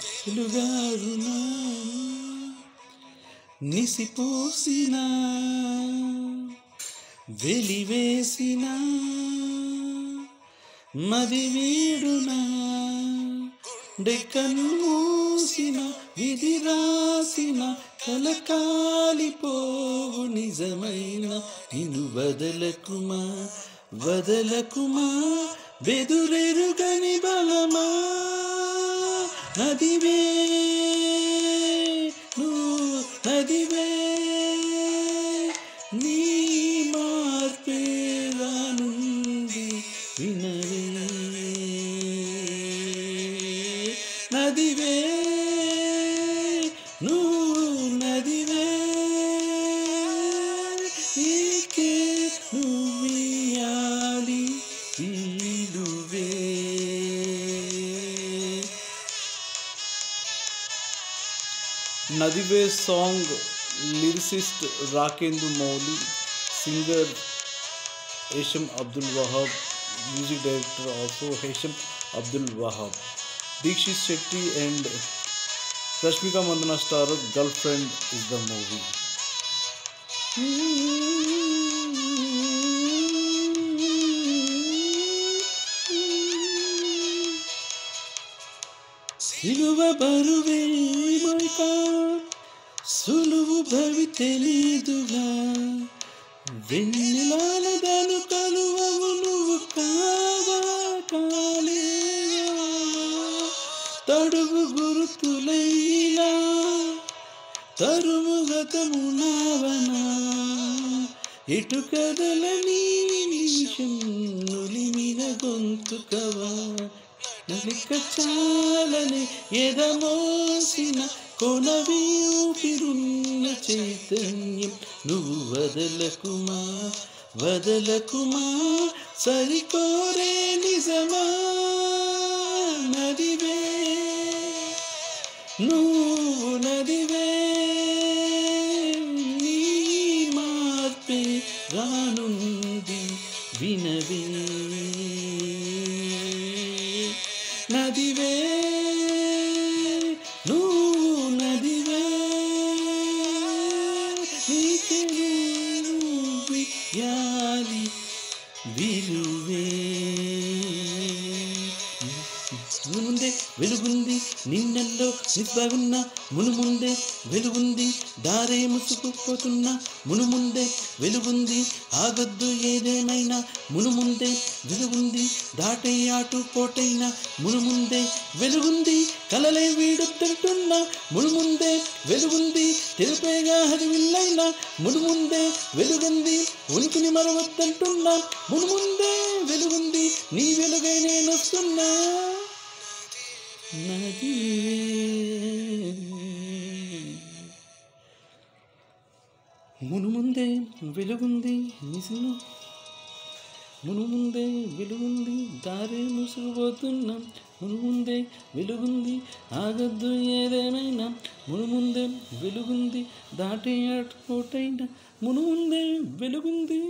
వెలుగారునా నిసిపోసిన వెలివేసిన మది వీడునా డెక్కను మూసిన విధి రాసిన కలకాలిపోవు నిజమైన నిన్ను వదలకుమా వదలకుమా బెదురెరుగని బలమా నదివే నువ్వు నదివే నీ మార్పే రానుంది వినవే నదివే నువ్వు నదివే నీకే నువ్వియాలి వీలువే. నదివే song lyricist Rakendu Mouli, singer Hesham Abdul Wahab, music director also Hesham Abdul Wahab. Dikshit Shetty and Rashmika Mandana star Girlfriend is the movie. సిలువ బరువే మైక సులువు భవి తెలీదుగా వెన్నెలాల దాను కలువవు నువ్వు కావా కాలేవా తడుగు గురుతులైనా తరుము గతమునావనా ఇటు కదలని నిమిషం నులిమిన గొంతుకవా నలిక చాలని ఎదమోసిన కొనవి ఊపిరున్న చైతన్యం నువ్వు వదలకుమా వదలకుమా సరికోరే నిజమా నదివే నువ్వు నదివే నీ మార్పే రానుంది వినవే నదివే నువ్వు నదివే నీకే నువ్వియాలి విలువే. మునుముందే వెలుగుంది నిన్నెల్లో నిస్బగున్న మునుముందే వెలుగుంది దారే ముసుకుపోతున్నా మునుముందే వెలుగుంది ఆగద్దు ఏదేమైనా మునుముందే వెలుగుంది దాటే ఆటు పోటైనా మునుముందే వెలుగుంది కలలే వీడుతుంటున్నా మునుముందే వెలుగుంది తెలిపేగా హరివిల్లైనా మునుముందే వెలుగుంది ఉనికిని మరవద్దంటున్నా మునుముందే వెలుగుంది నీ వెలుగై నేను వస్తున్నా నదివే మునుముందే వెలుగుంది నిజను మునుముందే వెలుగుంది దారే ముసుగుపోతున్నా మునుముందే వెలుగుంది ఆగద్దు ఏదేమైనా మునుముందే వెలుగుంది దాటే ఆటుపోటైనా మునుముందే వెలుగుంది